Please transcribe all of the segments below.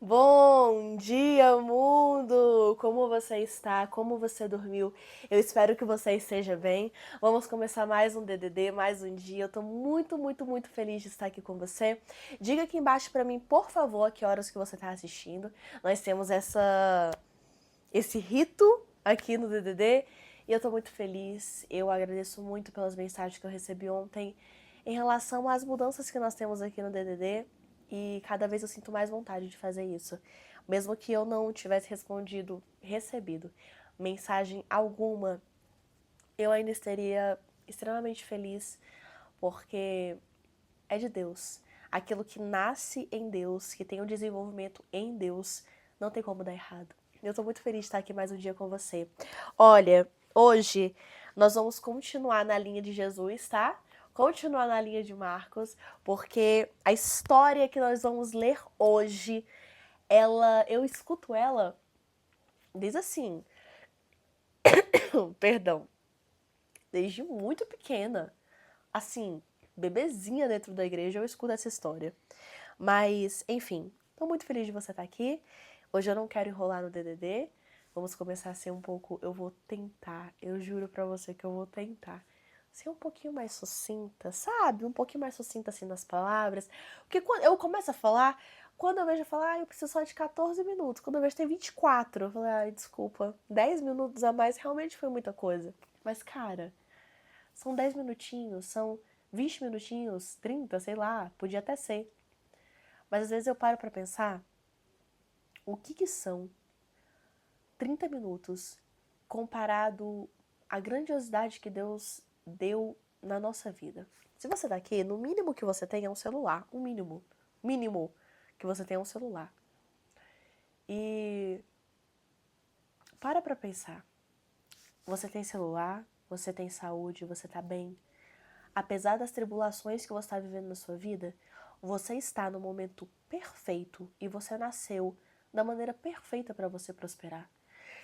Bom dia, mundo! Como você está? Como você dormiu? Eu espero que você esteja bem. Vamos começar mais um DDD, mais um dia. Eu tô muito feliz de estar aqui com você. Diga aqui embaixo pra mim, por favor, a que horas que você tá assistindo. Nós temos esse rito aqui no DDD e eu tô muito feliz. Eu agradeço muito pelas mensagens que eu recebi ontem em relação às mudanças que nós temos aqui no DDD. E cada vez eu sinto mais vontade de fazer isso. Mesmo que eu não tivesse recebido mensagem alguma, eu ainda estaria extremamente feliz, porque é de Deus. Aquilo que nasce em Deus, que tem um desenvolvimento em Deus, não tem como dar errado. Eu tô muito feliz de estar aqui mais um dia com você. Olha, hoje nós vamos continuar na linha de Jesus, tá? Continuar na linha de Marcos, porque a história que nós vamos ler hoje, eu escuto ela, diz assim, perdão, desde muito pequena, assim, bebezinha dentro da igreja, eu escuto essa história. Mas, enfim, tô muito feliz de você estar aqui. Hoje eu não quero enrolar no DDD. Vamos começar a ser um pouco. Eu vou tentar, eu juro pra você que eu vou tentar ser um pouquinho mais sucinta, sabe? Um pouquinho mais sucinta assim nas palavras. Porque quando eu começo a falar, quando eu vejo falar, eu preciso só de 14 minutos. Quando eu vejo tem 24, eu falei, ai, desculpa, 10 minutos a mais realmente foi muita coisa. Mas, cara, são 10 minutinhos, são 20 minutinhos, 30, sei lá, podia até ser. Mas às vezes eu paro pra pensar o que são 30 minutos comparado à grandiosidade que Deus deu na nossa vida. Se você tá aqui, no mínimo que você tem é um celular. O mínimo que você tem é um celular. E pra pensar. Você tem celular, você tem saúde, você tá bem. Apesar das tribulações que você está vivendo na sua vida, você está no momento perfeito e você nasceu da maneira perfeita para você prosperar.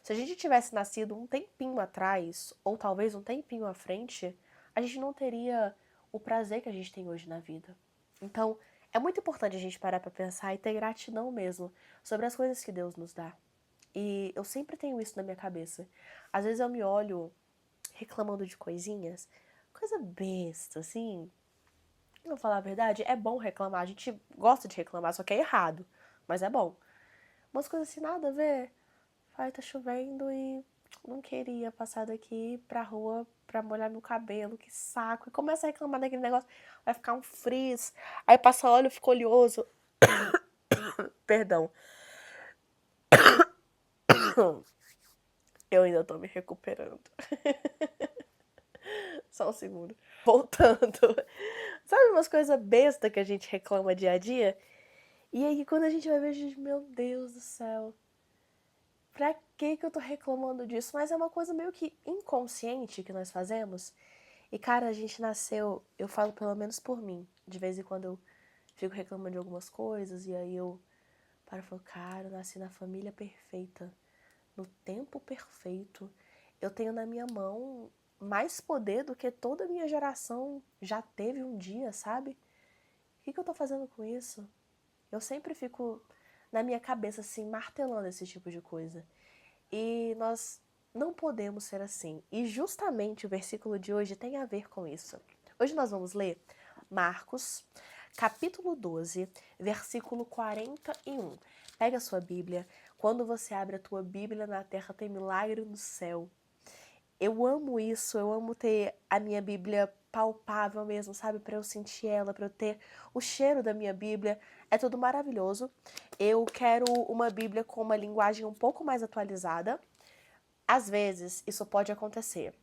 Se a gente tivesse nascido um tempinho atrás, ou talvez um tempinho à frente, a gente não teria o prazer que a gente tem hoje na vida. Então, é muito importante a gente parar para pensar e ter gratidão mesmo sobre as coisas que Deus nos dá. E eu sempre tenho isso na minha cabeça. Às vezes eu me olho reclamando de coisinhas, coisa besta, assim. Vou falar a verdade, é bom reclamar. A gente gosta de reclamar, só que é errado. Mas é bom. Umas coisas assim, nada a ver. Ai, tá chovendo e não queria passar daqui pra rua pra molhar meu cabelo, que saco. E começa a reclamar daquele negócio, vai ficar um frizz. Aí passa óleo, fica oleoso. Perdão. Eu ainda tô me recuperando. Só um segundo. Voltando. Sabe umas coisas bestas que a gente reclama dia a dia? E aí quando a gente vai ver, a gente, meu Deus do céu, pra que eu tô reclamando disso? Mas é uma coisa meio que inconsciente que nós fazemos. E cara, a gente nasceu, eu falo pelo menos por mim. De vez em quando eu fico reclamando de algumas coisas e aí eu paro e falo, cara, eu nasci na família perfeita, no tempo perfeito. Eu tenho na minha mão mais poder do que toda a minha geração já teve um dia, sabe? O que eu tô fazendo com isso? Eu sempre fico na minha cabeça assim, martelando esse tipo de coisa. E nós não podemos ser assim. E justamente o versículo de hoje tem a ver com isso. Hoje nós vamos ler Marcos, capítulo 12, versículo 41. Pega a sua Bíblia. Quando você abre a tua Bíblia, na terra tem milagre no céu. Eu amo isso, eu amo ter a minha Bíblia palpável mesmo, sabe? Pra eu sentir ela, pra eu ter o cheiro da minha Bíblia. É tudo maravilhoso. Eu quero uma Bíblia com uma linguagem um pouco mais atualizada. Às vezes, isso pode acontecer.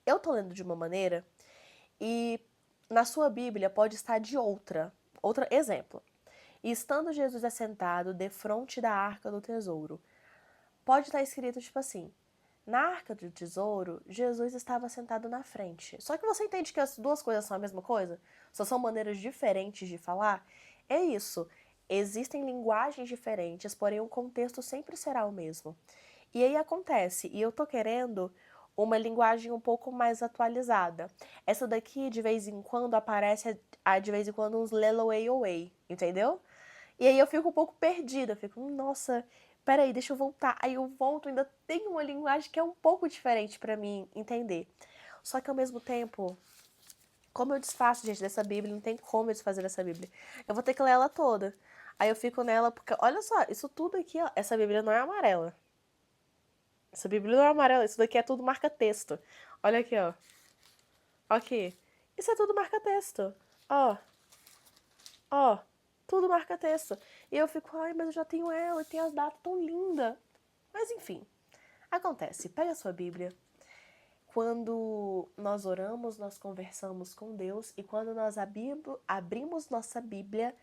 Eu tô lendo de uma maneira e na sua Bíblia pode estar de outra. Outro exemplo. E estando Jesus assentado defronte da arca do tesouro. Pode estar escrito tipo assim: na arca do tesouro, Jesus estava sentado na frente. Só que você entende que as duas coisas são a mesma coisa? Só são maneiras diferentes de falar? É isso. Existem linguagens diferentes, porém o contexto sempre será o mesmo. E aí acontece, e eu tô querendo uma linguagem um pouco mais atualizada. Essa daqui, de vez em quando, aparece de vez em quando uns leloway away, entendeu? E aí eu fico um pouco perdida, eu fico, nossa, peraí, deixa eu voltar. Aí eu volto, ainda tem uma linguagem que é um pouco diferente pra mim entender. Só que ao mesmo tempo, como eu desfaço, gente, dessa Bíblia, não tem como eu desfazer dessa Bíblia. Eu vou ter que ler ela toda. Aí eu fico nela, porque, olha só, isso tudo aqui, ó, essa Bíblia não é amarela. Essa Bíblia não é amarela, isso daqui é tudo marca-texto. Olha aqui, ó. Aqui. Isso é tudo marca-texto. Ó, ó, tudo marca-texto. E eu fico, ai, mas eu já tenho ela, e tem as datas tão lindas. Mas enfim, acontece. Pega a sua Bíblia. Quando nós oramos, nós conversamos com Deus. E quando nós abrimos nossa Bíblia,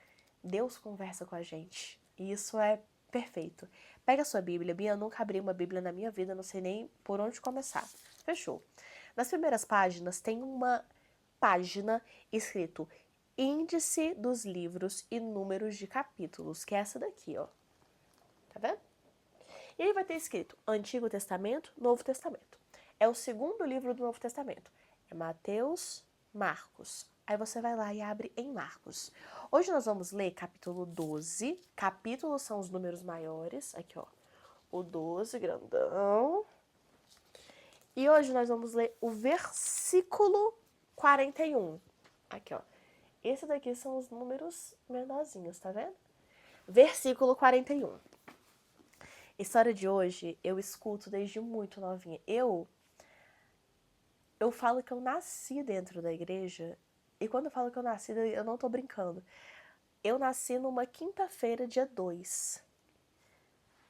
Deus conversa com a gente. E isso é perfeito. Pega a sua Bíblia. Bia, eu nunca abri uma Bíblia na minha vida, não sei nem por onde começar. Fechou. Nas primeiras páginas tem uma página escrito Índice dos livros e números de capítulos, que é essa daqui, ó. Tá vendo? E aí vai ter escrito Antigo Testamento, Novo Testamento. É o segundo livro do Novo Testamento. É Mateus, Marcos. Aí você vai lá e abre em Marcos. Hoje nós vamos ler capítulo 12. Capítulos são os números maiores. Aqui, ó. O 12, grandão. E hoje nós vamos ler o versículo 41. Aqui, ó. Esse daqui são os números menorzinhos, tá vendo? Versículo 41. História de hoje eu escuto desde muito novinha. Eu falo que eu nasci dentro da igreja. E quando eu falo que eu nasci, eu não tô brincando. Eu nasci numa quinta-feira, dia 2.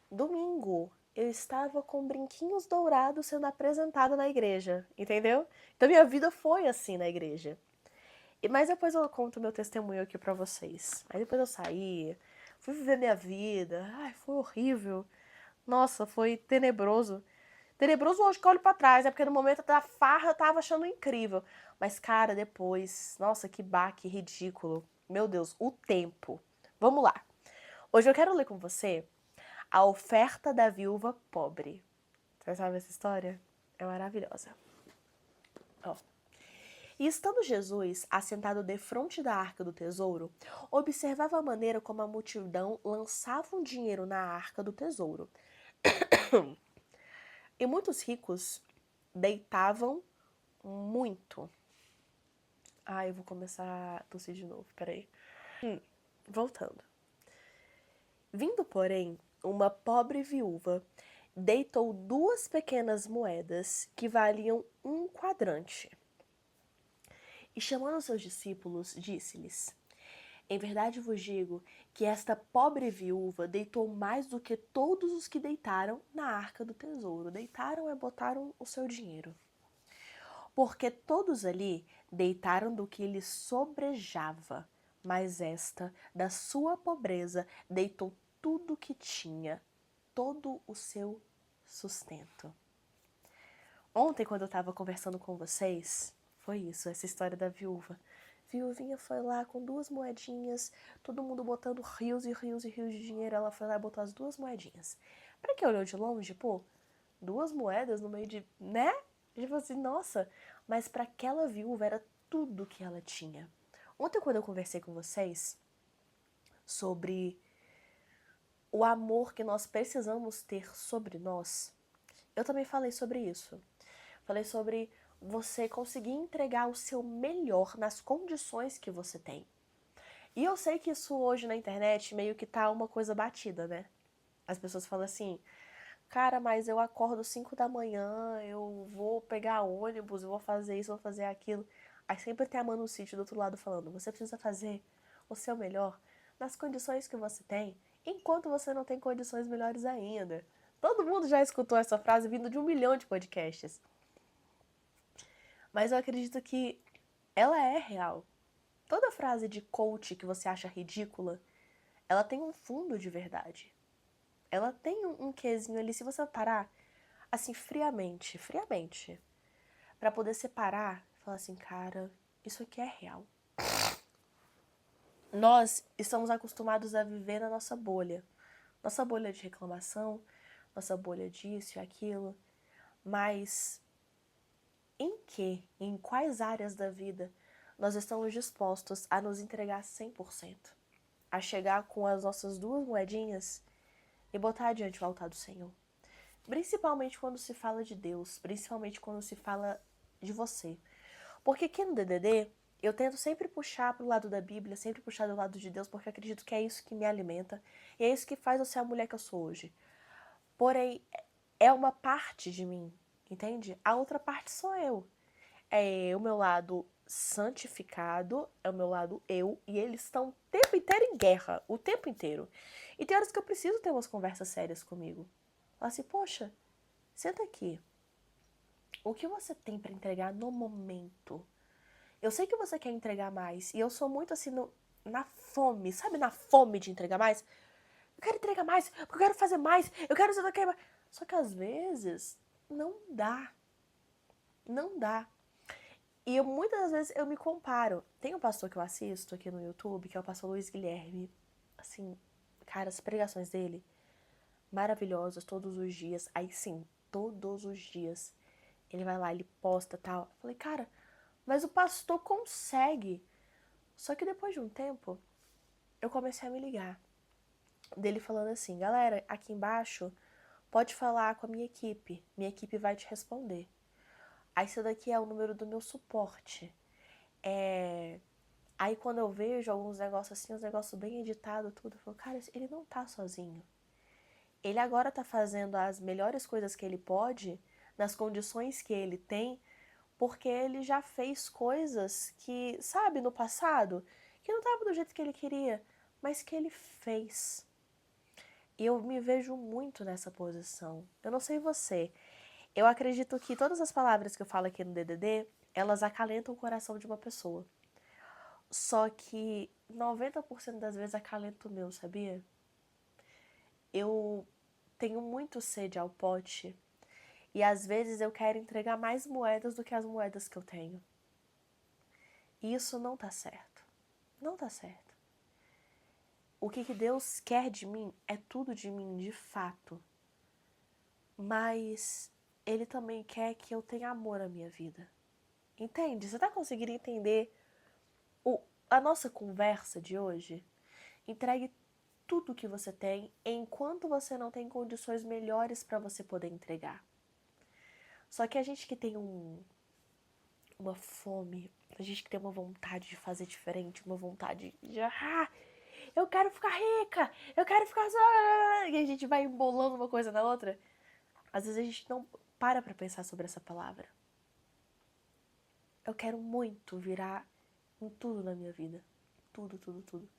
Domingo, eu estava com brinquinhos dourados sendo apresentada na igreja, entendeu? Então minha vida foi assim na igreja. Mas depois eu conto meu testemunho aqui pra vocês. Aí depois eu saí, fui viver minha vida. Ai, foi horrível. Nossa, foi tenebroso. Tenebroso hoje que eu olho pra trás, é porque no momento da farra eu tava achando incrível. Mas, cara, depois, nossa, que baque ridículo. Meu Deus, o tempo. Vamos lá. Hoje eu quero ler com você a oferta da viúva pobre. Você sabe essa história? É maravilhosa. Ó. E estando Jesus assentado defronte da arca do tesouro, observava a maneira como a multidão lançava um dinheiro na arca do tesouro. E muitos ricos deitavam muito. Eu vou começar a tossir de novo, peraí. Voltando. Vindo, porém, uma pobre viúva deitou 2 pequenas moedas que valiam 1 quadrante. E chamando seus discípulos, disse-lhes: Em verdade vos digo que esta pobre viúva deitou mais do que todos os que deitaram na arca do tesouro. Deitaram e botaram o seu dinheiro. Porque todos ali deitaram do que lhes sobrejava, mas esta, da sua pobreza, deitou tudo o que tinha, todo o seu sustento. Ontem, quando eu estava conversando com vocês, foi isso, essa história da viúva. Viuvinha foi lá com 2 moedinhas, todo mundo botando rios e rios e rios de dinheiro. Ela foi lá e botou as 2 moedinhas. Pra quem olhou de longe, pô, 2 moedas no meio de, né? Tipo assim, nossa, mas para aquela viúva era tudo que ela tinha. Ontem, quando eu conversei com vocês sobre o amor que nós precisamos ter sobre nós, eu também falei sobre isso. Falei sobre você conseguir entregar o seu melhor nas condições que você tem. E eu sei que isso hoje na internet meio que tá uma coisa batida, né? As pessoas falam assim, cara, mas eu acordo 5 da manhã, eu vou pegar ônibus, eu vou fazer isso, vou fazer aquilo. Aí sempre tem a Manu City do outro lado falando, você precisa fazer o seu melhor nas condições que você tem, enquanto você não tem condições melhores ainda. Todo mundo já escutou essa frase vindo de 1 milhão de podcasts. Mas eu acredito que ela é real. Toda frase de coach que você acha ridícula, ela tem um fundo de verdade. Ela tem um quezinho ali, se você parar, assim, friamente, pra poder separar e falar assim, cara, isso aqui é real. Nós estamos acostumados a viver na nossa bolha. Nossa bolha de reclamação, nossa bolha disso e aquilo. Mas em quais áreas da vida nós estamos dispostos a nos entregar 100%? a chegar com as nossas 2 moedinhas e botar diante do altar do Senhor. Principalmente quando se fala de Deus, principalmente quando se fala de você. Porque aqui no DDD, eu tento sempre puxar pro lado da Bíblia, sempre puxar do lado de Deus, porque eu acredito que é isso que me alimenta e é isso que faz eu ser a mulher que eu sou hoje. Porém, é uma parte de mim, entende? A outra parte sou eu. É o meu lado santificado, é o meu lado eu, e eles estão o tempo inteiro em guerra, o tempo inteiro. E tem horas que eu preciso ter umas conversas sérias comigo. Falar assim, poxa, senta aqui. O que você tem pra entregar no momento? Eu sei que você quer entregar mais, e eu sou muito assim na fome, sabe? Na fome de entregar mais. Eu quero entregar mais, porque eu quero fazer mais, eu quero fazer mais. Só que às vezes não dá. Não dá. E muitas das vezes eu me comparo. Tem um pastor que eu assisto aqui no YouTube, que é o pastor Luiz Guilherme. Assim, cara, as pregações dele, maravilhosas, todos os dias. Aí sim, todos os dias. Ele vai lá, ele posta tal. Eu falei, cara, mas o pastor consegue. Só que depois de um tempo, eu comecei a me ligar. Dele falando assim, galera, aqui embaixo, pode falar com a minha equipe. Minha equipe vai te responder. Aí esse daqui é o número do meu suporte. Aí quando eu vejo alguns negócios assim, uns negócios bem editados, tudo, eu falo, cara, ele não tá sozinho. Ele agora tá fazendo as melhores coisas que ele pode, nas condições que ele tem, porque ele já fez coisas que, sabe, no passado, que não tava do jeito que ele queria, mas que ele fez. E eu me vejo muito nessa posição. Eu não sei você. Eu acredito que todas as palavras que eu falo aqui no DDD, elas acalentam o coração de uma pessoa. Só que 90% das vezes acalenta o meu, sabia? Eu tenho muito sede ao pote e às vezes eu quero entregar mais moedas do que as moedas que eu tenho. E isso não tá certo. Não tá certo. O que Deus quer de mim é tudo de mim, de fato. Mas Ele também quer que eu tenha amor na minha vida. Entende? Você tá conseguindo entender a nossa conversa de hoje? Entregue tudo que você tem enquanto você não tem condições melhores para você poder entregar. Só que a gente que tem uma fome, a gente que tem uma vontade de fazer diferente, uma vontade de eu quero ficar rica, eu quero ficar e a gente vai embolando uma coisa na outra. Às vezes a gente não para pra pensar sobre essa palavra. Eu quero muito virar em tudo na minha vida. Tudo, tudo, tudo.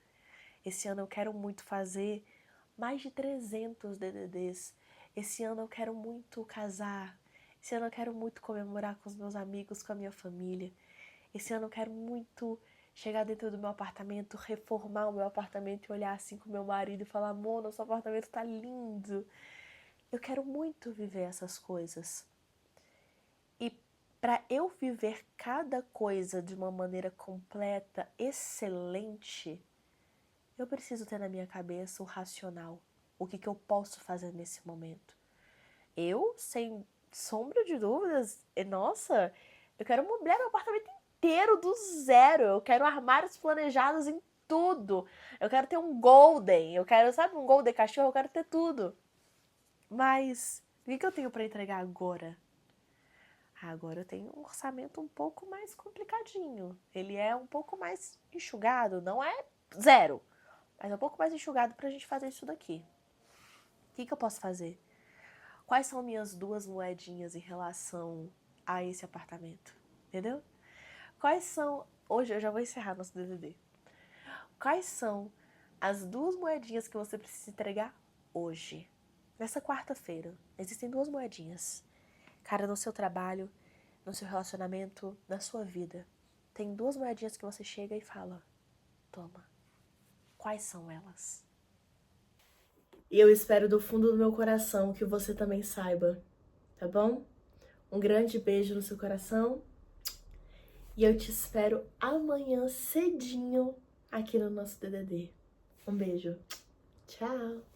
Esse ano eu quero muito fazer mais de 300 DDDs. Esse ano eu quero muito casar. Esse ano eu quero muito comemorar com os meus amigos, com a minha família. Esse ano eu quero muito chegar dentro do meu apartamento, reformar o meu apartamento e olhar assim com meu marido e falar, amor, nosso apartamento tá lindo. Eu quero muito viver essas coisas. E para eu viver cada coisa de uma maneira completa, excelente, eu preciso ter na minha cabeça o racional. O que eu posso fazer nesse momento. Eu, sem sombra de dúvidas, nossa, eu quero mobrar meu apartamento inteiro do zero. Eu quero armários planejados em tudo. Eu quero ter um golden. Eu quero, sabe, um golden cachorro? Eu quero ter tudo. Mas o que eu tenho para entregar agora? Agora eu tenho um orçamento um pouco mais complicadinho. Ele é um pouco mais enxugado, não é zero, mas é um pouco mais enxugado pra gente fazer isso daqui. O que eu posso fazer? Quais são minhas 2 moedinhas em relação a esse apartamento? Entendeu? Quais são... Hoje eu já vou encerrar nosso DDD. Quais são as 2 moedinhas que você precisa entregar hoje? Nessa quarta-feira. Existem 2 moedinhas. Cara, no seu trabalho, no seu relacionamento, na sua vida. Tem 2 moedinhas que você chega e fala, toma. Quais são elas? E eu espero do fundo do meu coração que você também saiba, tá bom? Um grande beijo no seu coração e eu te espero amanhã cedinho aqui no nosso DDD. Um beijo. Tchau!